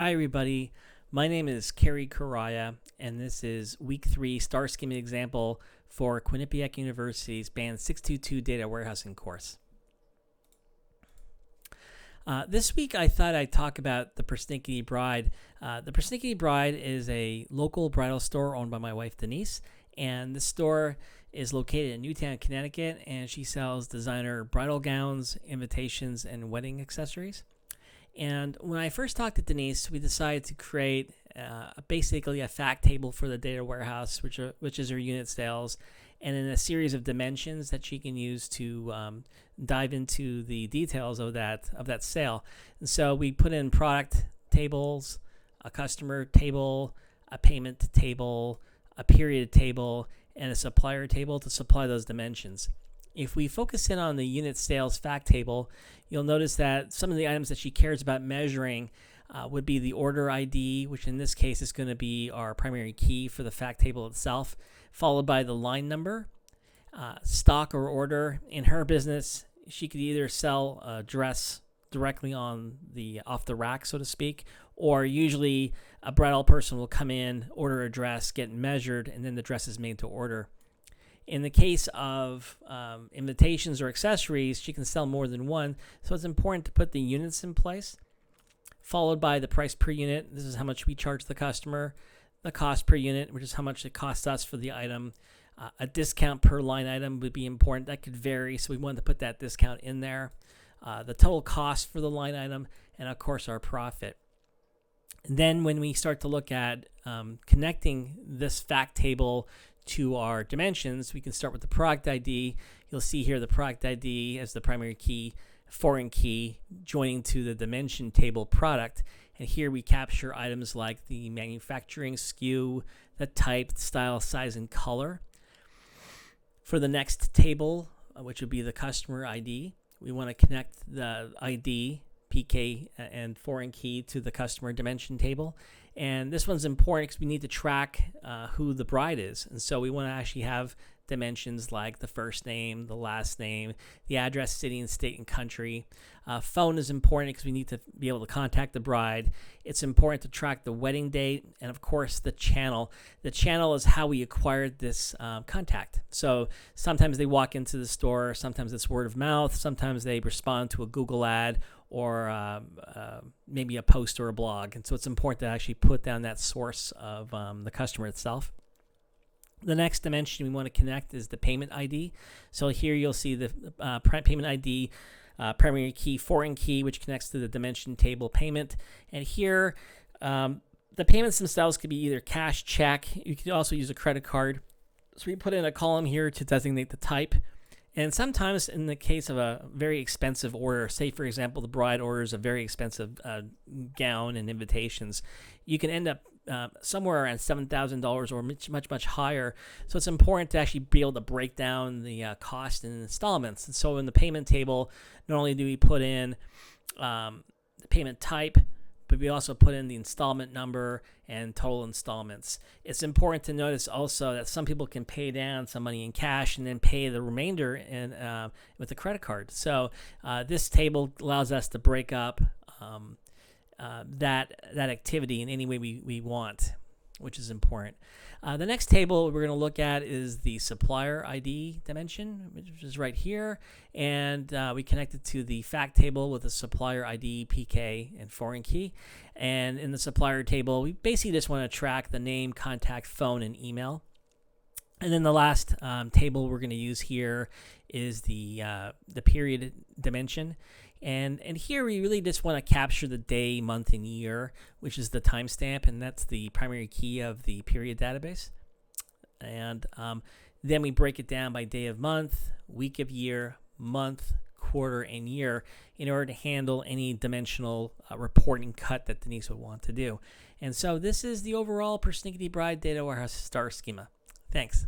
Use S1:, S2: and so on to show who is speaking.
S1: Hi everybody, my name is Correia, and this is week 3 star schema example for Quinnipiac University's BAN622 data warehousing course. This week I thought I'd talk about the Persnickety Bride. The Persnickety Bride is a local bridal store owned by my wife Denise, and the store is located in Newtown, Connecticut, and she sells designer bridal gowns, invitations, and wedding accessories. And when I first talked to Denise, we decided to create basically a fact table for the data warehouse, which is her unit sales, and in a series of dimensions that she can use to dive into the details of that sale. And so we put in product tables, a customer table, a payment table, a period table, and a supplier table to supply those dimensions. If we focus in on the unit sales fact table, you'll notice that some of the items that she cares about measuring would be the order ID, which in this case is going to be our primary key for the fact table itself, followed by the line number, stock or order. In her business, she could either sell a dress directly on off the rack, so to speak, or usually a bridal person will come in, order a dress, get measured, and then the dress is made to order. In the case of invitations or accessories, she can sell more than one, so it's important to put the units in place, followed by the price per unit. This is how much we charge the customer. The cost per unit, which is how much it costs us for the item. A discount per line item would be important. That could vary, so we wanted to put that discount in there. The total cost for the line item, and of course our profit. And then when we start to look at connecting this fact table to our dimensions, we can start with the product ID. You'll see here the product ID as the primary key, foreign key, joining to the dimension table product. And here we capture items like the manufacturing SKU, the type, style, size, and color. For the next table, which would be the customer ID, we want to connect the ID, PK, and foreign key to the customer dimension table. And this one's important because we need to track who the bride is. And so we want to actually have dimensions like the first name, the last name, the address, city, and state, and country. Phone is important because we need to be able to contact the bride. It's important to track the wedding date and, of course, the channel. The channel is how we acquired this contact. So sometimes they walk into the store, sometimes it's word of mouth, sometimes they respond to a Google ad or maybe a post or a blog. And so it's important to actually put down that source of the customer itself. The next dimension we want to connect is the payment ID. So here you'll see the payment ID, primary key, foreign key, which connects to the dimension table payment. And here, the payments themselves could be either cash, check. You could also use a credit card. So we put in a column here to designate the type. And sometimes in the case of a very expensive order, say for example the bride orders a very expensive gown and invitations, you can end up somewhere around $7,000 or much higher. So it's important to actually be able to break down the cost in installments. And so in the payment table, not only do we put in the payment type, but we also put in the installment number and total installments. It's important to notice also that some people can pay down some money in cash and then pay the remainder with a credit card. So this table allows us to break up that activity in any way we want, which is important. The next table we're going to look at is the supplier ID dimension, which is right here. And we connect it to the fact table with the supplier ID, PK, and foreign key. And in the supplier table, we basically just want to track the name, contact, phone, and email. And then the last table we're going to use here is the period dimension. And here we really just want to capture the day, month, and year, which is the timestamp, and that's the primary key of the period database. And then we break it down by day of month, week of year, month, quarter, and year in order to handle any dimensional reporting cut that Denise would want to do. And so this is the overall Persnickety Bride Data Warehouse star schema. Thanks.